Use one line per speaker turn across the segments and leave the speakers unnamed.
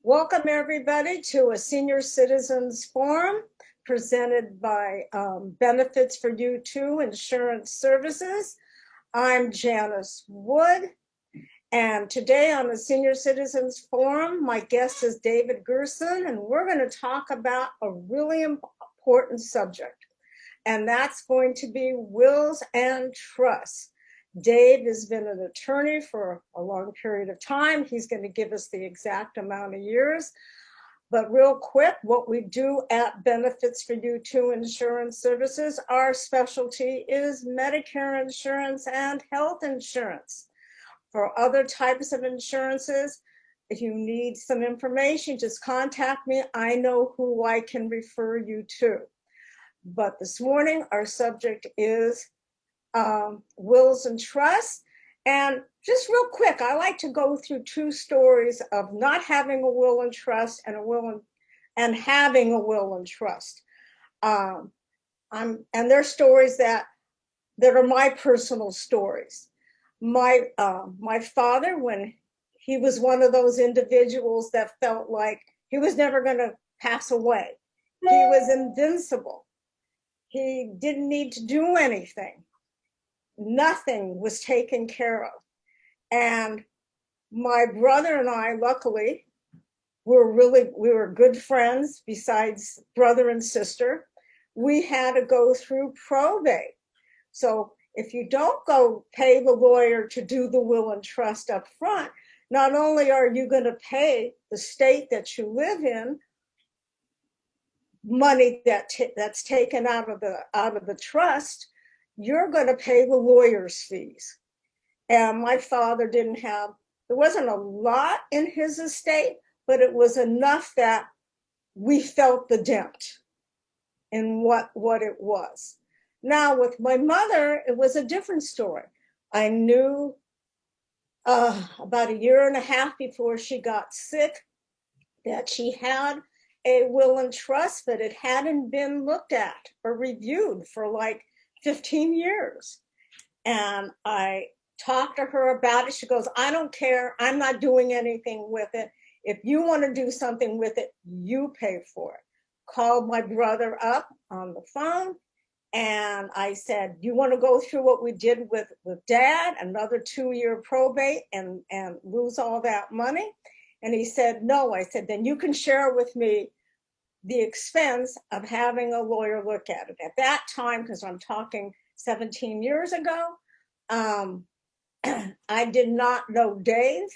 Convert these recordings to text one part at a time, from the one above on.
Welcome everybody to a Senior Citizens Forum presented by Benefits for You Too Insurance Services. I'm Janice Wood, and today on the Senior Citizens Forum, my guest is David Gerson, and we're going to talk about a really important subject, and that's going to be wills and trusts. Dave has been an attorney for a long period of time. He's going to give us the exact amount of years. But real quick, what we do at Benefits for You Too Insurance Services, our specialty is Medicare insurance and health insurance. For other types of insurances, if you need some information, just contact me. I know who I can refer you to. But this morning, our subject is wills and trusts. And just real quick, I like to go through two stories of not having a will and trust and having a will and trust. And they're stories that are my personal stories. My father, when he was one of those individuals that felt like he was never going to pass away, he was invincible. He didn't need to do anything. Nothing was taken care of. And my brother and I, luckily, we were good friends besides brother and sister. We had to go through probate. So if you don't go pay the lawyer to do the will and trust up front, not only are you going to pay the state that you live in money that's taken out of the trust, you're going to pay the lawyer's fees. And my father there wasn't a lot in his estate, but it was enough that we felt the dent in what it was. Now with my mother, it was a different story. I knew about a year and a half before she got sick that she had a will and trust, but it hadn't been looked at or reviewed for like 15 years. And I talked to her about it. She goes, I don't care. I'm not doing anything with it. If you want to do something with it, you pay for it. Called my brother up on the phone. And I said, you want to go through what we did with Dad, another 2-year probate and lose all that money? And he said, no. I said, then you can share with me the expense of having a lawyer look at it. At that time, because I'm talking 17 years ago, I did not know Dave.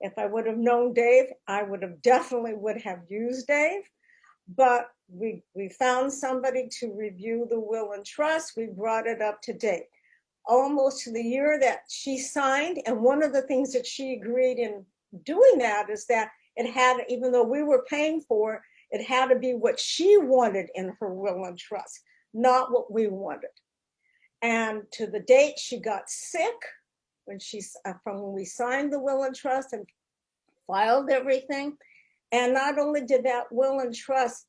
If I would have known Dave, I would have used Dave. But we found somebody to review the will and trust. We brought it up to date, almost to the year that she signed. And one of the things that she agreed in doing that is that it had, even though we were paying for it, it had to be what she wanted in her will and trust, not what we wanted. And to the date she got sick, from when we signed the will and trust and filed everything. And not only did that will and trust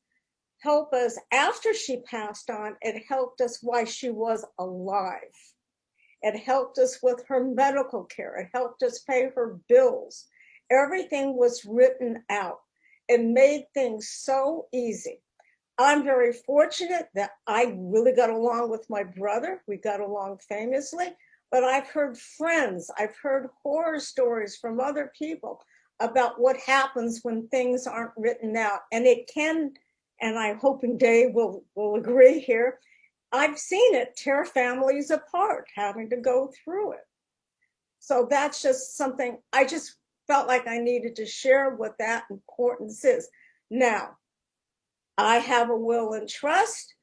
help us after she passed on, it helped us while she was alive. It helped us with her medical care. It helped us pay her bills. Everything was written out. It made things so easy. I'm very fortunate that I really got along with my brother. We got along famously, but I've heard horror stories from other people about what happens when things aren't written out. And it can, and I'm hoping Dave will agree here, I've seen it tear families apart, having to go through it. So that's just something I just felt like I needed to share what that importance is. Now, I have a will and trust.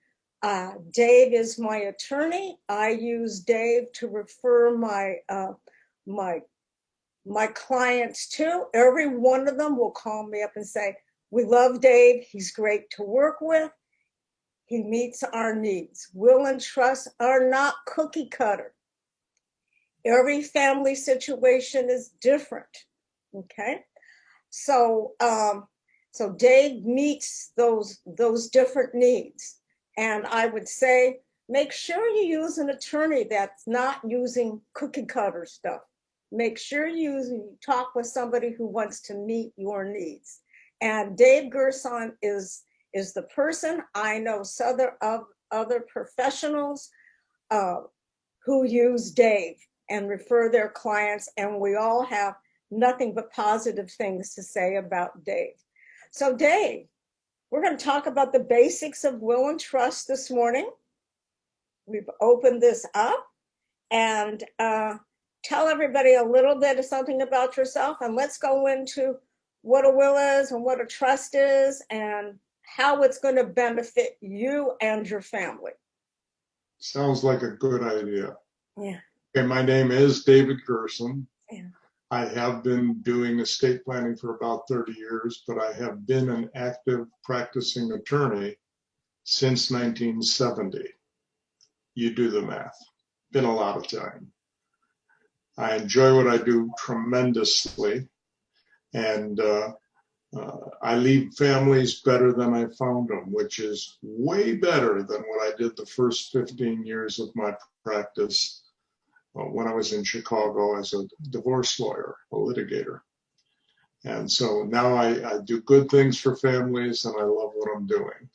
Dave is my attorney. I use Dave to refer my clients to. Every one of them will call me up and say, we love Dave. He's great to work with. He meets our needs. Will and trust are not cookie cutter. Every family situation is different. Okay. So Dave meets those different needs. And I would say, make sure you use an attorney that's not using cookie cutter stuff. Make sure you talk with somebody who wants to meet your needs. And Dave Gerson is the person. I know other professionals who use Dave and refer their clients, and we all have nothing but positive things to say about Dave. So Dave, we're going to talk about the basics of will and trust this morning. We've opened this up, and tell everybody a little bit of something about yourself, and let's go into what a will is and what a trust is and how it's going to benefit you and your family.
Sounds like a good idea.
Yeah.
Okay, my name is David Gerson.
Yeah.
I have been doing estate planning for about 30 years, but I have been an active practicing attorney since 1970. You do the math. Been a lot of time. I enjoy what I do tremendously, and I leave families better than I found them, which is way better than what I did the first 15 years of my practice when I was in Chicago as a divorce lawyer, a litigator. And so now I do good things for families, and I love what I'm doing.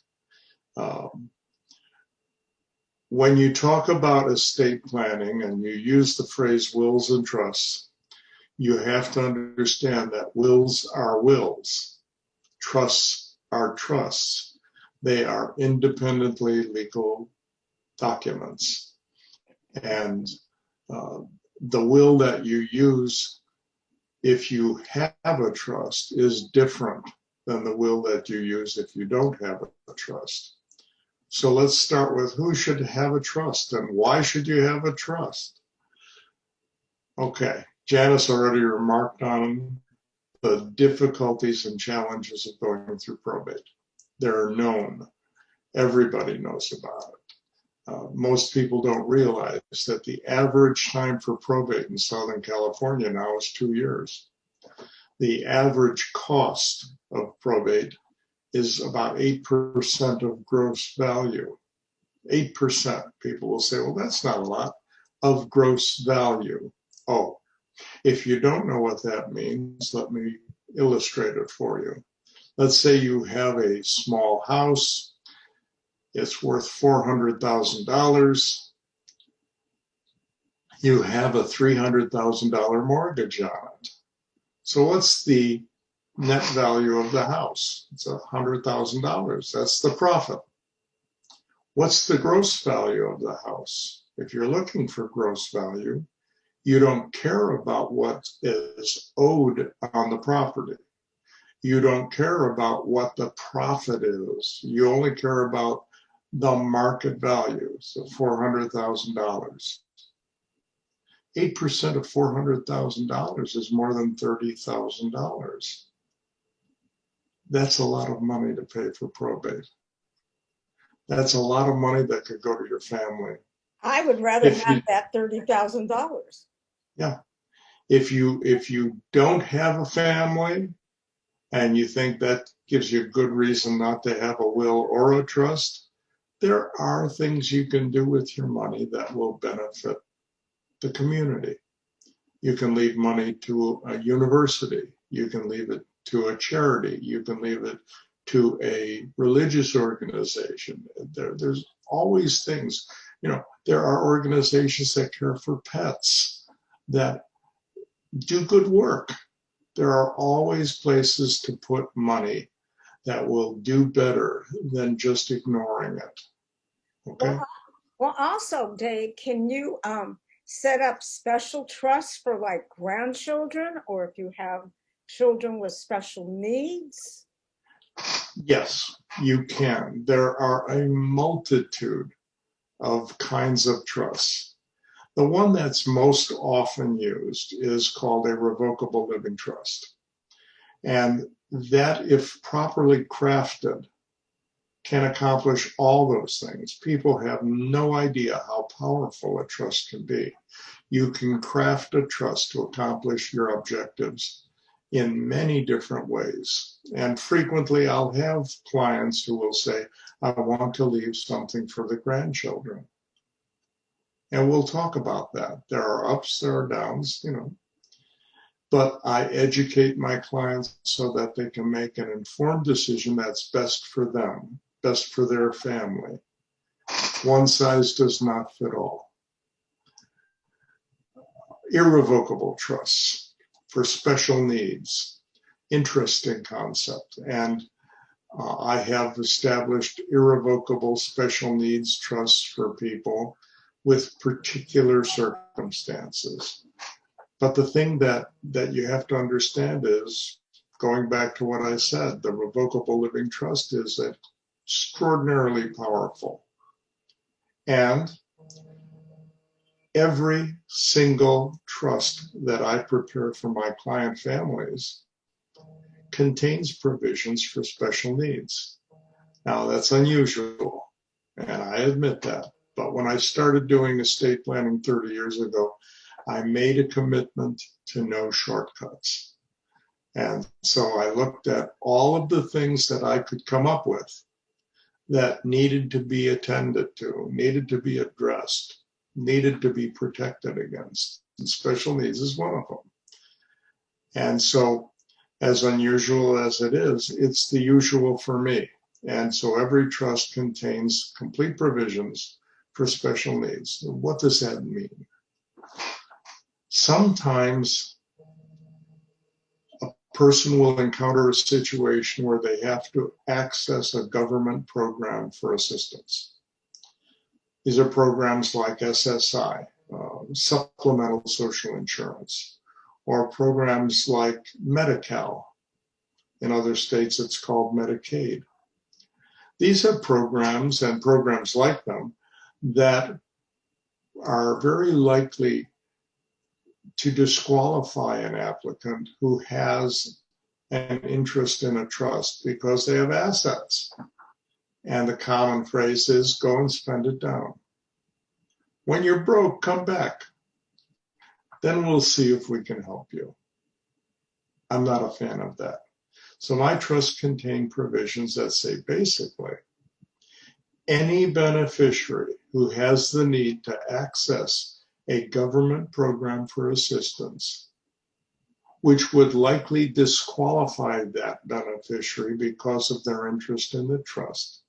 When you talk about estate planning and you use the phrase wills and trusts, you have to understand that wills are wills, trusts are trusts. They are independently legal documents. And the will that you use, if you have a trust, is different than the will that you use if you don't have a trust. So let's start with who should have a trust and why should you have a trust? Okay, Janice already remarked on the difficulties and challenges of going through probate. They're known. Everybody knows about it. Most people don't realize that the average time for probate in Southern California now is 2 years. The average cost of probate is about 8% of gross value. 8%. People will say, well, that's not a lot, of gross value. Oh, if you don't know what that means, let me illustrate it for you. Let's say you have a small house. It's worth $400,000. You have a $300,000 mortgage on it. So what's the net value of the house? It's $100,000. That's the profit. What's the gross value of the house? If you're looking for gross value, you don't care about what is owed on the property. You don't care about what the profit is. You only care about the market value, so $400,000. 8% of $400,000 is more than $30,000. That's a lot of money to pay for probate. That's a lot of money that could go to your family.
I would rather have that $30,000.
Yeah. If you don't have a family and you think that gives you a good reason not to have a will or a trust, there are things you can do with your money that will benefit the community. You can leave money to a university. You can leave it to a charity. You can leave it to a religious organization. There's always things, there are organizations that care for pets, that do good work. There are always places to put money that will do better than just ignoring it. Okay.
Well, also, Dave, can you set up special trusts for like grandchildren, or if you have children with special needs?
Yes, you can. There are a multitude of kinds of trusts. The one that's most often used is called a revocable living trust. And that, if properly crafted, can accomplish all those things. People have no idea how powerful a trust can be. You can craft a trust to accomplish your objectives in many different ways. And frequently I'll have clients who will say, I want to leave something for the grandchildren. And we'll talk about that. There are ups, there are downs, but I educate my clients so that they can make an informed decision that's best for them, best for their family. One size does not fit all. Irrevocable trusts for special needs. Interesting concept. And I have established irrevocable special needs trusts for people with particular circumstances. But the thing that you have to understand is, going back to what I said, the revocable living trust is extraordinarily powerful. And every single trust that I prepare for my client families contains provisions for special needs. Now, that's unusual, and I admit that. But when I started doing estate planning 30 years ago, I made a commitment to no shortcuts. And so I looked at all of the things that I could come up with that needed to be attended to, needed to be addressed, needed to be protected against. And special needs is one of them. And so, as unusual as it is, it's the usual for me. And so every trust contains complete provisions for special needs. What does that mean? Sometimes a person will encounter a situation where they have to access a government program for assistance. These are programs like SSI, supplemental social insurance, or programs like Medi-Cal. In other states, it's called Medicaid. These are programs and programs like them that are very likely to disqualify an applicant who has an interest in a trust because they have assets. And the common phrase is, go and spend it down. When you're broke, come back. Then we'll see if we can help you. I'm not a fan of that. So my trusts contain provisions that say basically, any beneficiary who has the need to access a government program for assistance, which would likely disqualify that beneficiary because of their interest in the trust,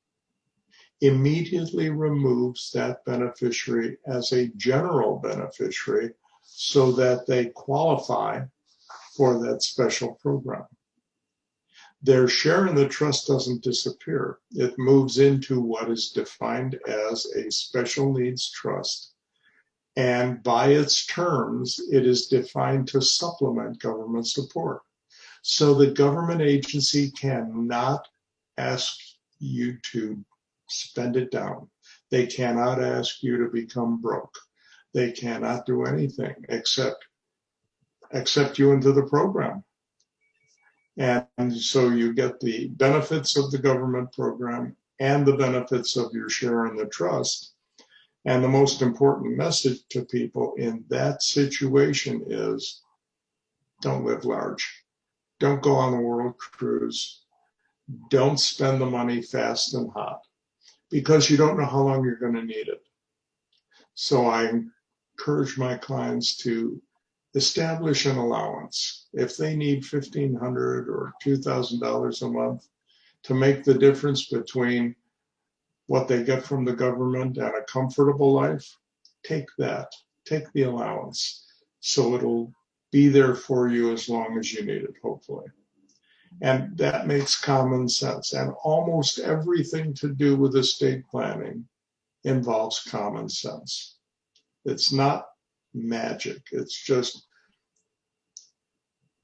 immediately removes that beneficiary as a general beneficiary so that they qualify for that special program. Their share in the trust doesn't disappear. It moves into what is defined as a special needs trust. And by its terms, it is defined to supplement government support. So the government agency cannot ask you to spend it down. They cannot ask you to become broke. They cannot do anything except accept you into the program. And so you get the benefits of the government program and the benefits of your share in the trust. And the most important message to people in that situation is, don't live large. Don't go on the world cruise. Don't spend the money fast and hot, because you don't know how long you're going to need it. So I encourage my clients to establish an allowance. If they need $1,500 or $2,000 a month to make the difference between what they get from the government and a comfortable life, take that, take the allowance. So it'll be there for you as long as you need it, hopefully. And that makes common sense. And almost everything to do with estate planning involves common sense. It's not magic. It's just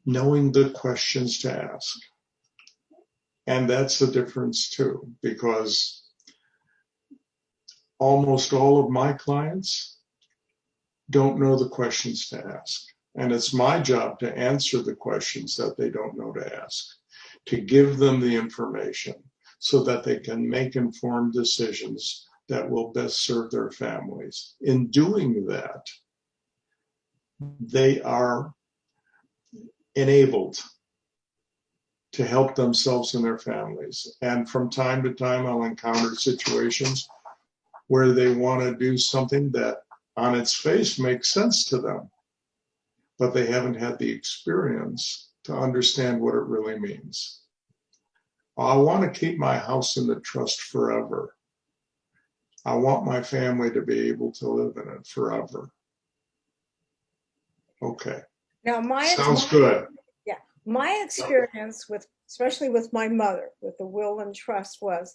knowing the questions to ask. And that's the difference too, because almost all of my clients don't know the questions to ask. And it's my job to answer the questions that they don't know to ask, to give them the information so that they can make informed decisions that will best serve their families. In doing that, they are enabled to help themselves and their families. And from time to time, I'll encounter situations where they want to do something that on its face makes sense to them. but they haven't had the experience to understand what it really means. I want to keep my house in the trust forever. I want my family to be able to live in it forever. Okay.
Now,
Sounds good.
yeah, my experience with, especially with my mother, with the will and trust, was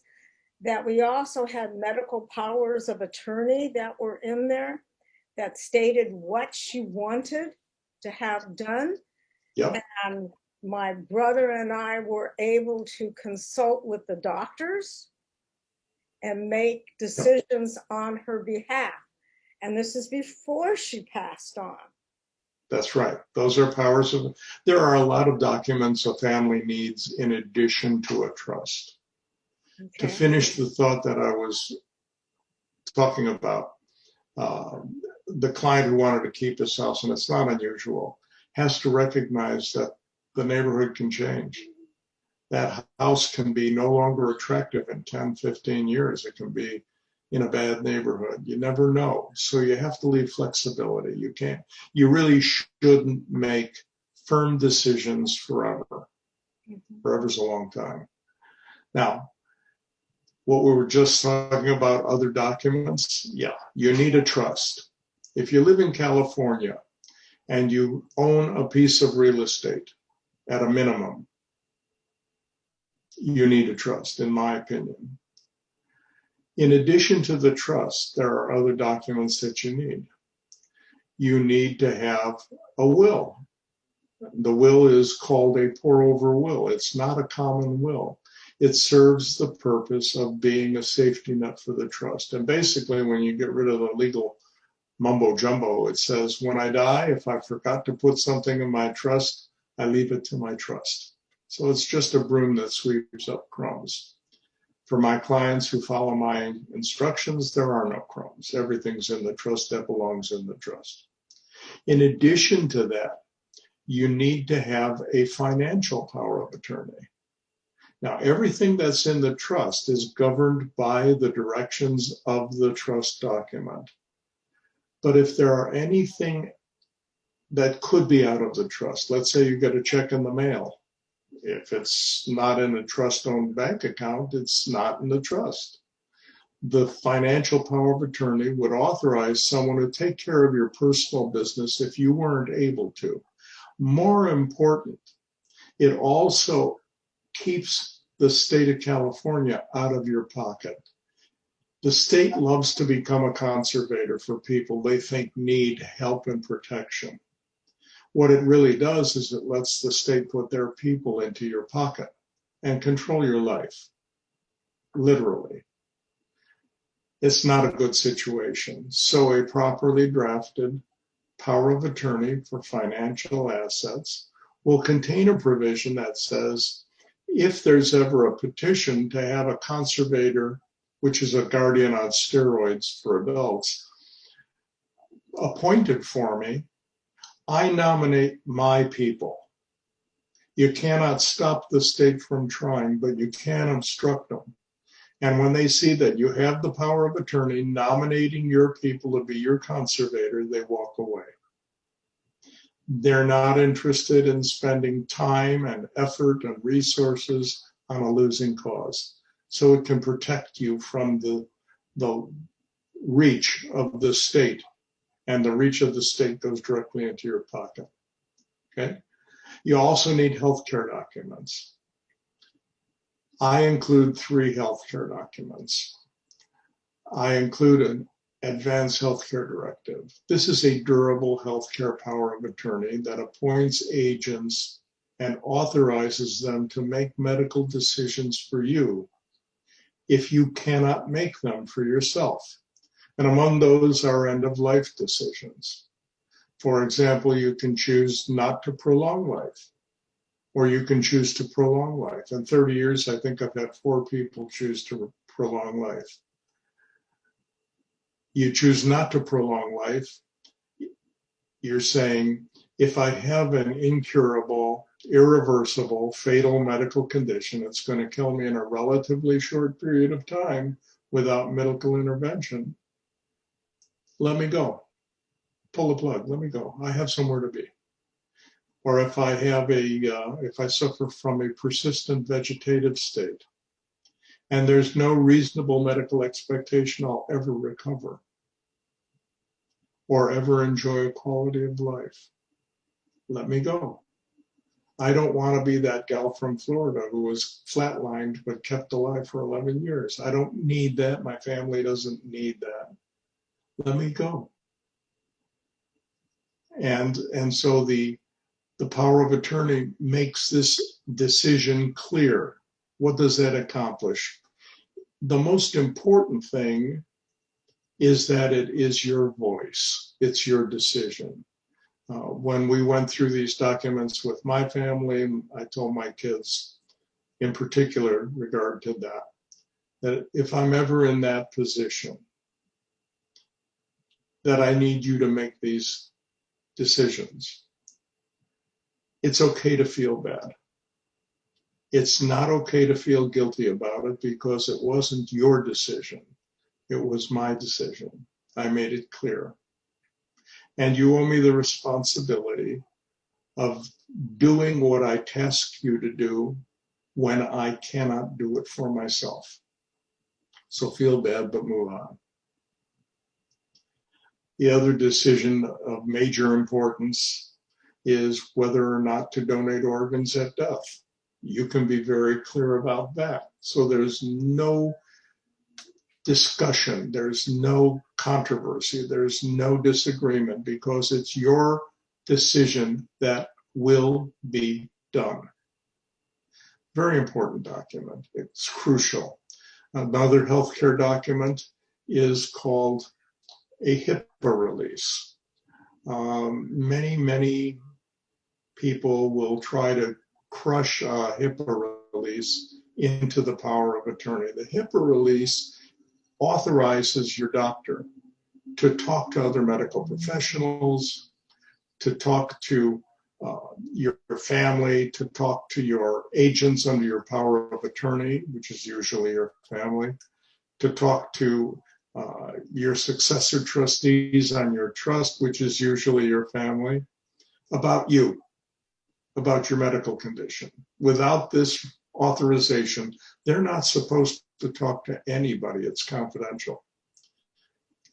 that we also had medical powers of attorney that were in there that stated what she wanted to have done.
Yep.
And my brother and I were able to consult with the doctors and make decisions on her behalf. And this is before she passed on.
That's right. Those are powers of, there are a lot of documents a family needs in addition to a trust.
Okay.
To finish the thought that I was talking about, the client who wanted to keep his house, and it's not unusual, has to recognize that the neighborhood can change. That house can be no longer attractive in 10, 15 years. It can be in a bad neighborhood. You never know. So you have to leave flexibility. You really shouldn't make firm decisions forever. Forever's a long time. Now, what we were just talking about, other documents, yeah, you need a trust. If you live in California and you own a piece of real estate at a minimum, you need a trust, in my opinion. In addition to the trust, there are other documents that you need. You need to have a will. The will is called a pour-over will. It's not a common will. It serves the purpose of being a safety net for the trust. And basically, when you get rid of the legal mumbo jumbo, it says, when I die, if I forgot to put something in my trust, I leave it to my trust. So it's just a broom that sweeps up crumbs. For my clients who follow my instructions, there are no crumbs. Everything's in the trust that belongs in the trust. In addition to that, you need to have a financial power of attorney. Now, everything that's in the trust is governed by the directions of the trust document. But if there are anything that could be out of the trust, let's say you get a check in the mail. If it's not in a trust-owned bank account, it's not in the trust. The financial power of attorney would authorize someone to take care of your personal business if you weren't able to. More important, it also keeps the state of California out of your pocket. The state loves to become a conservator for people they think need help and protection. What it really does is it lets the state put their people into your pocket and control your life, literally. It's not a good situation. So a properly drafted power of attorney for financial assets will contain a provision that says, if there's ever a petition to have a conservator, which is a guardian on steroids for adults, appointed for me, I nominate my people. You cannot stop the state from trying, but you can obstruct them. And when they see that you have the power of attorney nominating your people to be your conservator, they walk away. They're not interested in spending time and effort and resources on a losing cause. So it can protect you from the reach of the state. And the reach of the state goes directly into your pocket. Okay? You also need healthcare documents. I include 3 healthcare documents. I include an advanced healthcare directive. This is a durable healthcare power of attorney that appoints agents and authorizes them to make medical decisions for you if you cannot make them for yourself. And among those are end-of-life decisions. For example, you can choose not to prolong life, or you can choose to prolong life. In 30 years, I think I've had 4 people choose to prolong life. You choose not to prolong life. You're saying, if I have an incurable, irreversible, fatal medical condition, it's going to kill me in a relatively short period of time without medical intervention. Let me go. Pull the plug. Let me go. I have somewhere to be. or if I have if I suffer from a persistent vegetative state, and there's no reasonable medical expectation I'll ever recover or ever enjoy a quality of life, let me go. I don't want to be that gal from Florida who was flatlined but kept alive for 11 years. I don't need that. My family doesn't need that. Let me go. And so the power of attorney makes this decision clear. What does that accomplish? The most important thing is that it is your voice. It's your decision. When we went through these documents with my family, I told my kids, in particular, regard to that if I'm ever in that position, that I need you to make these decisions. It's okay to feel bad. It's not okay to feel guilty about it because it wasn't your decision. It was my decision. I made it clear. And you owe me the responsibility of doing what I task you to do when I cannot do it for myself. So feel bad, but move on. The other decision of major importance is whether or not to donate organs at death. You can be very clear about that. So there's no discussion, there's no controversy, there's no disagreement, because it's your decision that will be done. Very important document. It's crucial. Another healthcare document is called a Hippa Release. Many people will try to crush Hippa Release into the power of attorney. The Hippa Release authorizes your doctor to talk to other medical professionals, to talk to your family, to talk to your agents under your power of attorney, which is usually your family, to talk to your successor trustees on your trust, which is usually your family, about you, about your medical condition. Without this authorization, they're not supposed to talk to anybody. It's confidential.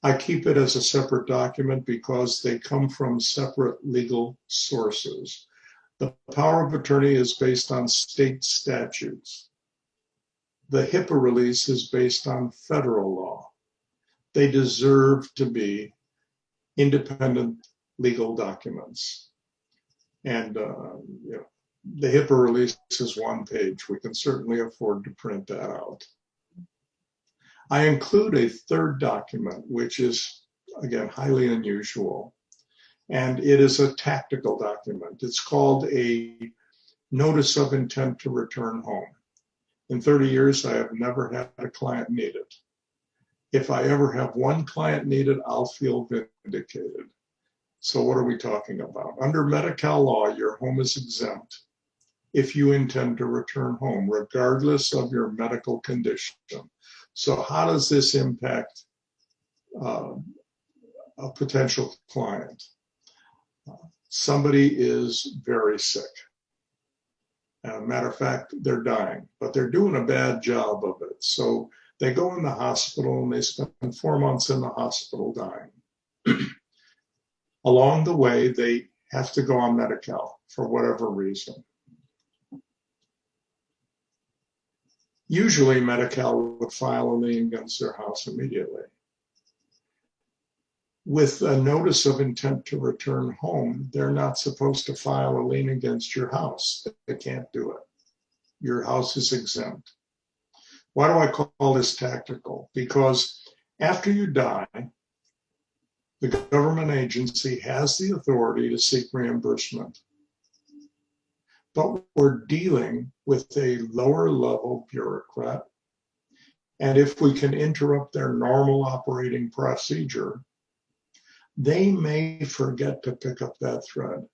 I keep it as a separate document because they come from separate legal sources. The power of attorney is based on state statutes. The Hippa Release is based on federal law. They deserve to be independent legal documents. And the Hippa Release is one page. We can certainly afford to print that out. I include a third document, which is, again, highly unusual, and it is a tactical document. It's called a Notice of Intent to Return Home. In 30 years, I have never had a client need it. If I ever have one client need it, I'll feel vindicated. So what are we talking about? Under Medi-Cal law, your home is exempt if you intend to return home, regardless of your medical condition. So how does this impact a potential client? Somebody is very sick. Matter of fact, they're dying, but they're doing a bad job of it. So they go in the hospital and they spend 4 months in the hospital dying. Along the way, they have to go on Medi-Cal for whatever reason. Usually, Medi-Cal would file a lien against their house immediately. With a notice of intent to return home, they're not supposed to file a lien against your house. They can't do it. Your house is exempt. Why do I call this tactical? Because after you die, the government agency has the authority to seek reimbursement. But we're dealing with a lower level bureaucrat. And if we can interrupt their normal operating procedure, they may forget to pick up that thread.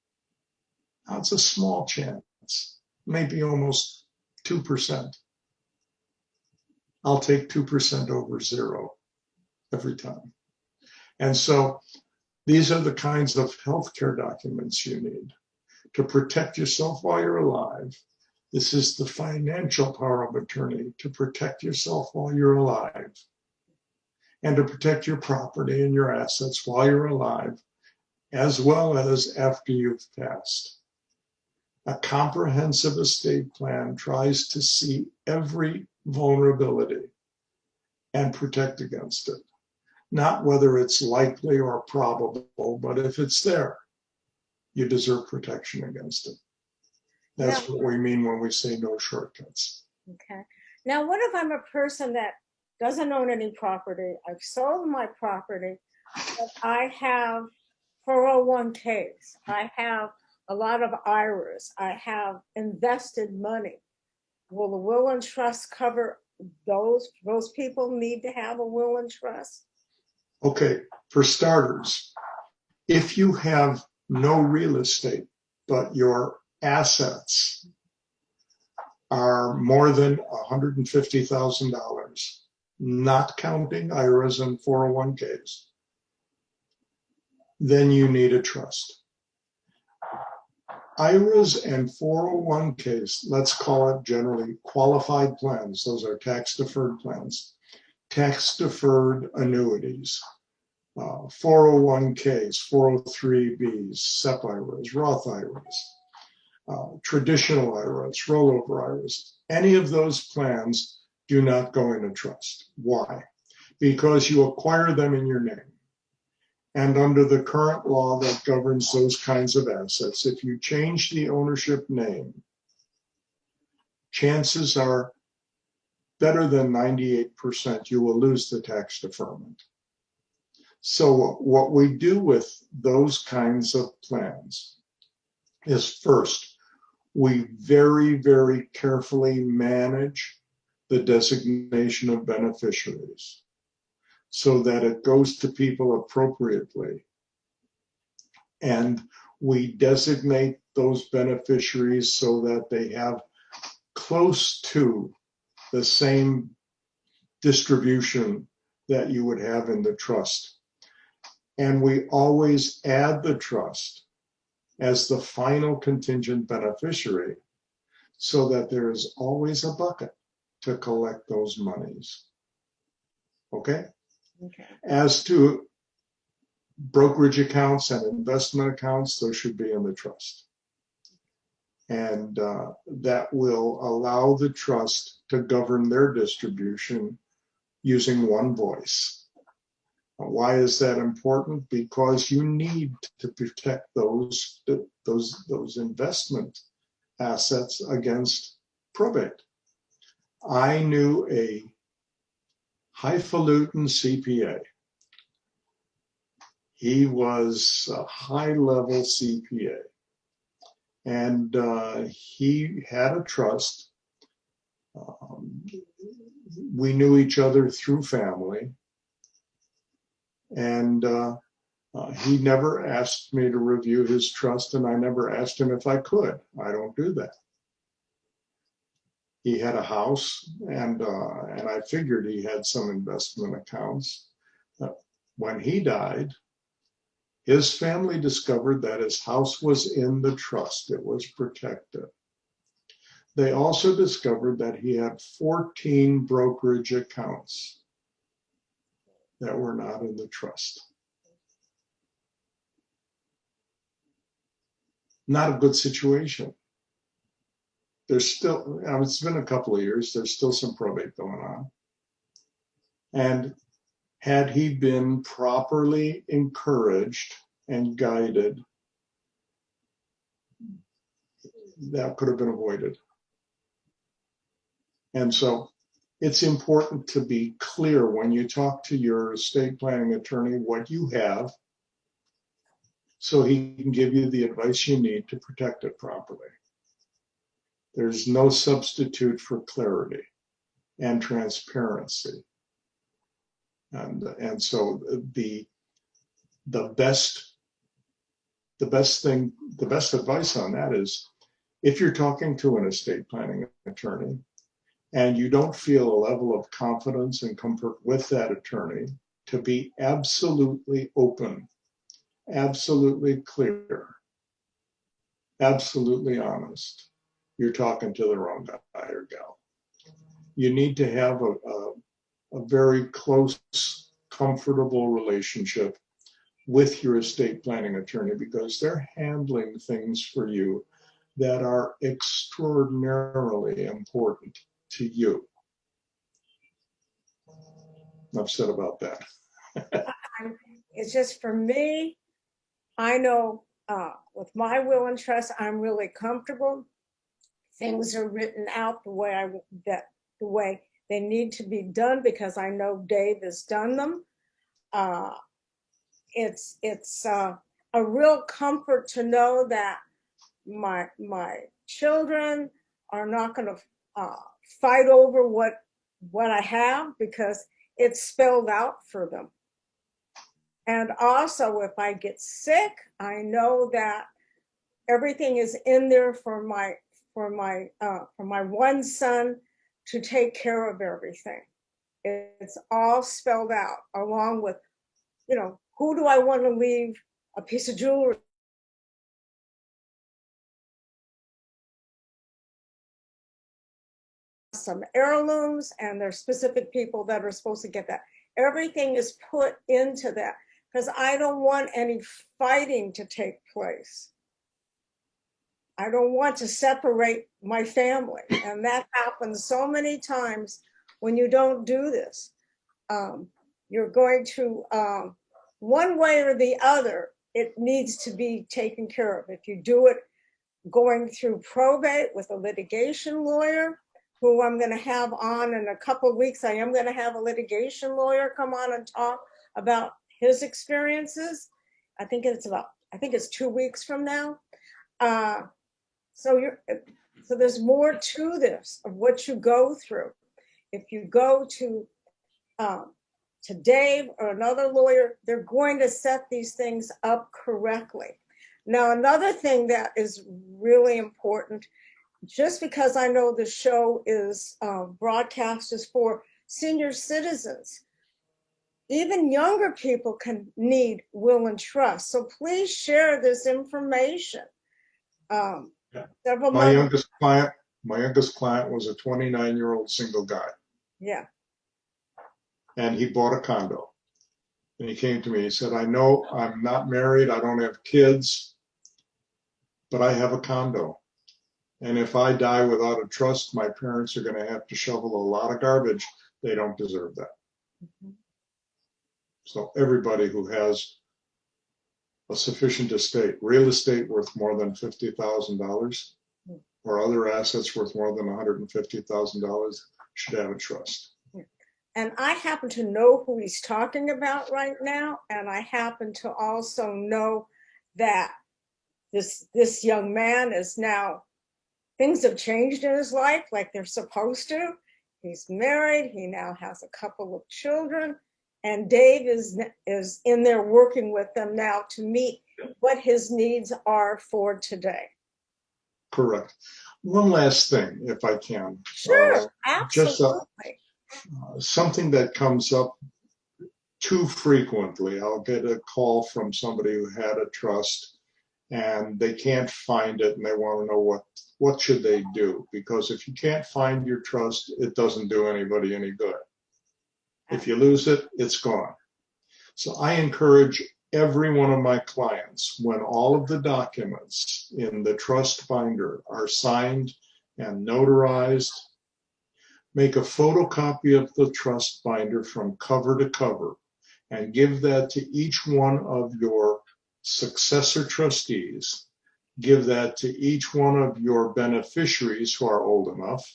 Now, it's a small chance, maybe almost 2%. I'll take 2% over zero every time. And so these are the kinds of healthcare documents you need to protect yourself while you're alive. This is the financial power of attorney, to protect yourself while you're alive and to protect your property and your assets while you're alive, as well as after you've passed. A comprehensive estate plan tries to see every vulnerability and protect against it. Not whether it's likely or probable, but if it's there, you deserve protection against it. That's what we mean when we say no shortcuts.
Okay. Now, what if I'm a person that doesn't own any property? I've sold my property, but I have 401ks. I have a lot of IRAs. I have invested money. Will the will and trust cover those? Those people need to have a will and trust?
Okay, for starters, if you have no real estate, but your assets are more than $150,000, not counting IRAs and 401ks, then you need a trust. IRAs and 401ks, let's call it generally qualified plans. Those are tax-deferred plans, tax-deferred annuities, 401ks, 403bs, SEP IRAs, Roth IRAs, traditional IRAs, rollover IRAs. Any of those plans do not go in a trust. Why? Because you acquire them in your name. And under the current law that governs those kinds of assets, if you change the ownership name, chances are better than 98% you will lose the tax deferment. So what we do with those kinds of plans is, first, we very, very carefully manage the designation of beneficiaries so that it goes to people appropriately. And we designate those beneficiaries so that they have close to the same distribution that you would have in the trust. And we always add the trust as the final contingent beneficiary so that there is always a bucket to collect those monies. Okay?
Okay.
As to brokerage accounts and investment accounts, those should be in the trust. And that will allow the trust to govern their distribution using one voice. Why is that important? Because you need to protect those investment assets against probate. I knew a highfalutin CPA. He was a high-level CPA, and he had a trust. We knew each other through family, and he never asked me to review his trust, and I never asked him if I could. I don't do that. He had a house, and I figured he had some investment accounts. When he died, his family discovered that his house was in the trust. It was protected. They also discovered that he had 14 brokerage accounts that were not in the trust. Not a good situation. There's still, it's been a couple of years, there's still some probate going on. And had he been properly encouraged and guided, that could have been avoided. And so it's important to be clear when you talk to your estate planning attorney what you have, so he can give you the advice you need to protect it properly. There's no substitute for clarity and transparency. And so the best advice on that is, if you're talking to an estate planning attorney and you don't feel a level of confidence and comfort with that attorney, to be absolutely open, absolutely clear, absolutely honest, you're talking to the wrong guy or gal. You need to have a very close, comfortable relationship with your estate planning attorney, because they're handling things for you that are extraordinarily important to you. Enough said about that.
It's just for me, I know with my will and trust, I'm really comfortable. Things are written out the way they need to be done, because I know Dave has done them. It's a real comfort to know that my children are not going to fight over what I have, because it's spelled out for them. And also, if I get sick, I know that everything is in there for my one son to take care of everything. It's all spelled out, along with, who do I want to leave a piece of jewelry? Some heirlooms, and there's specific people that are supposed to get that. Everything is put into that, because I don't want any fighting to take place. I don't want to separate my family. And that happens so many times when you don't do this. You're going to, one way or the other, it needs to be taken care of. If you do it going through probate with a litigation lawyer, who I'm going to have on in a couple of weeks, I am going to have a litigation lawyer come on and talk about his experiences. I think it's 2 weeks from now. So there's more to this, of what you go through. If you go to Dave or another lawyer, they're going to set these things up correctly. Now, another thing that is really important, just because I know the show is broadcast is for senior citizens, even younger people can need will and trust. So please share this information.
My youngest client was a 29-year-old single guy.
Yeah.
And he bought a condo. And he came to me, he said, I know I'm not married, I don't have kids, but I have a condo. And if I die without a trust, my parents are going to have to shovel a lot of garbage. They don't deserve that. Mm-hmm. So everybody who has a sufficient estate, real estate worth more than $50,000 or other assets worth more than $150,000 should have a trust.
And I happen to know who he's talking about right now. And I happen to also know that this young man is now, things have changed in his life like they're supposed to. He's married. He now has a couple of children. And Dave is in there working with them now to meet what his needs are for today.
Correct. One last thing, if I can.
Sure, absolutely.
Just something that comes up too frequently. I'll get a call from somebody who had a trust and they can't find it, and they want to know what should they do, because if you can't find your trust, it doesn't do anybody any good. If you lose it, it's gone. So I encourage every one of my clients, when all of the documents in the trust binder are signed and notarized, make a photocopy of the trust binder from cover to cover and give that to each one of your successor trustees. Give that to each one of your beneficiaries who are old enough.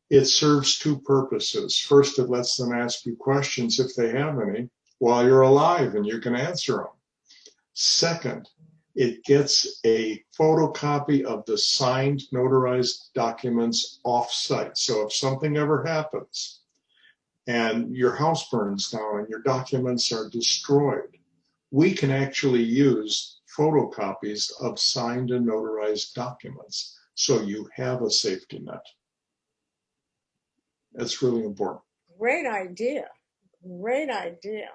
It serves two purposes. First, it lets them ask you questions, if they have any, while you're alive, and you can answer them. Second, it gets a photocopy of the signed, notarized documents off-site. So if something ever happens and your house burns down and your documents are destroyed, we can actually use photocopies of signed and notarized documents, so you have a safety net. That's really important.
Great idea. Great idea.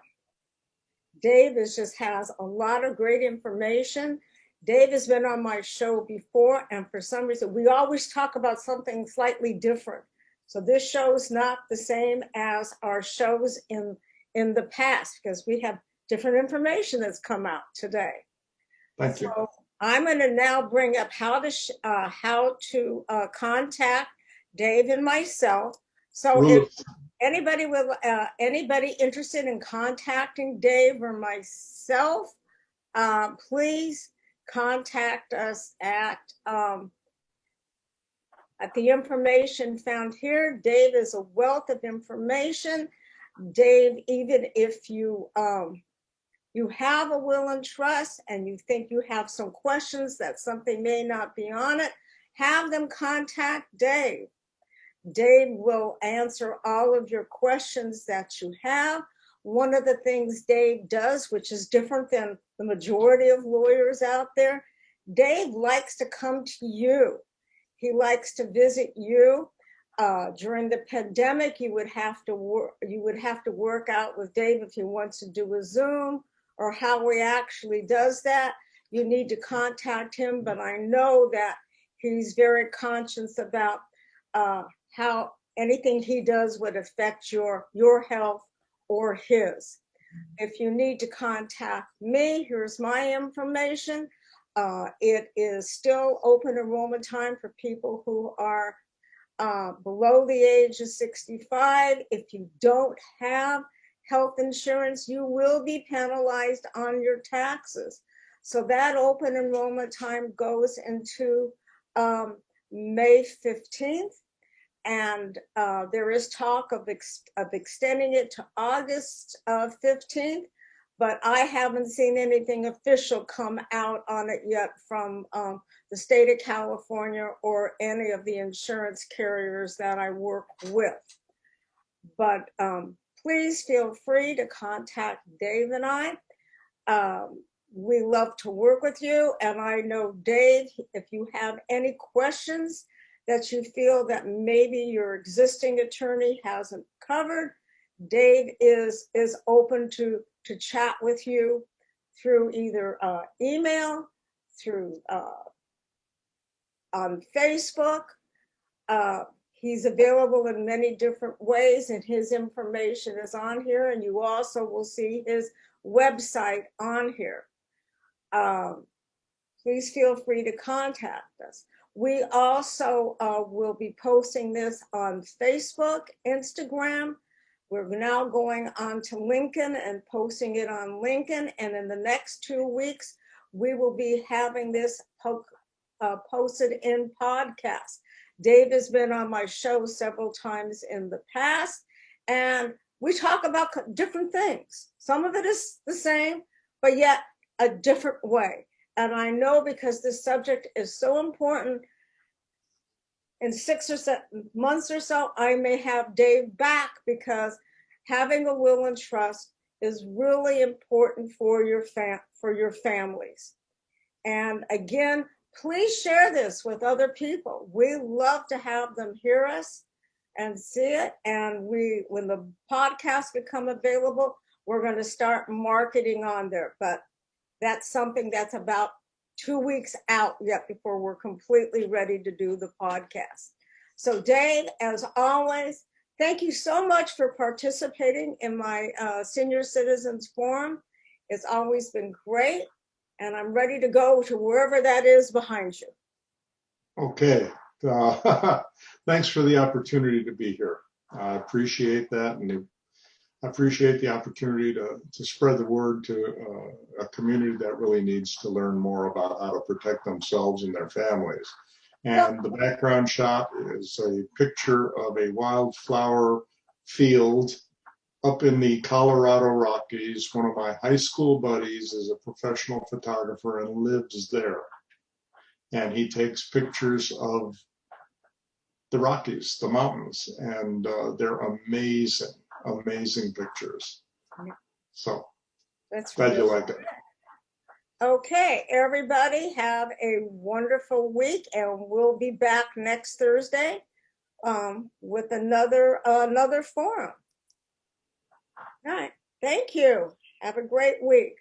Dave just has a lot of great information. Dave has been on my show before, and for some reason, we always talk about something slightly different. So this show is not the same as our shows in the past, because we have different information that's come out today.
Thank you.
So I'm going to now bring up how to contact Dave and myself. So if anybody interested in contacting Dave or myself, please contact us at the information found here. Dave is a wealth of information. Dave, even if you have a will and trust and you think you have some questions that something may not be on it, have them contact Dave. Dave will answer all of your questions that you have. One of the things Dave does, which is different than the majority of lawyers out there, Dave likes to come to you. He likes to visit you. During the pandemic, you would have to work out with Dave if he wants to do a Zoom or how he actually does that. You need to contact him, but I know that he's very conscious about how anything he does would affect your health or his. If you need to contact me, here's my information. It is still open enrollment time for people who are below the age of 65. If you don't have health insurance, you will be penalized on your taxes. So that open enrollment time goes into May 15th. And there is talk of extending it to August 15th, but I haven't seen anything official come out on it yet from the state of California or any of the insurance carriers that I work with. But please feel free to contact Dave and I. We love to work with you, and I know, Dave, if you have any questions that you feel that maybe your existing attorney hasn't covered, Dave is open to chat with you through either email, through on Facebook. He's available in many different ways, and his information is on here, and you also will see his website on here. Please feel free to contact us. We also will be posting this on Facebook, Instagram. We're now going on to LinkedIn and posting it on LinkedIn. And in the next 2 weeks, we will be having this posted in podcast. Dave has been on my show several times in the past, and we talk about different things. Some of it is the same, but yet a different way. And I know, because this subject is so important, in 6 or 7 months or so, I may have Dave back, because having a will and trust is really important for your families. And again, please share this with other people. We love to have them hear us and see it. And when the podcasts become available, we're going to start marketing on there. But that's something that's about 2 weeks out yet before we're completely ready to do the podcast. So Dave, as always, thank you so much for participating in my Senior Citizens Forum. It's always been great, and I'm ready to go to wherever that is behind you.
Okay. Thanks for the opportunity to be here. I appreciate that, and I appreciate the opportunity to spread the word to a community that really needs to learn more about how to protect themselves and their families. And the background shot is a picture of a wildflower field up in the Colorado Rockies. One of my high school buddies is a professional photographer and lives there. And he takes pictures of the Rockies, the mountains, and they're amazing. Amazing pictures. So
that's
glad
really
you like it.
Okay, everybody, have a wonderful week, and we'll be back next Thursday with another forum. All right, thank you. Have a great week.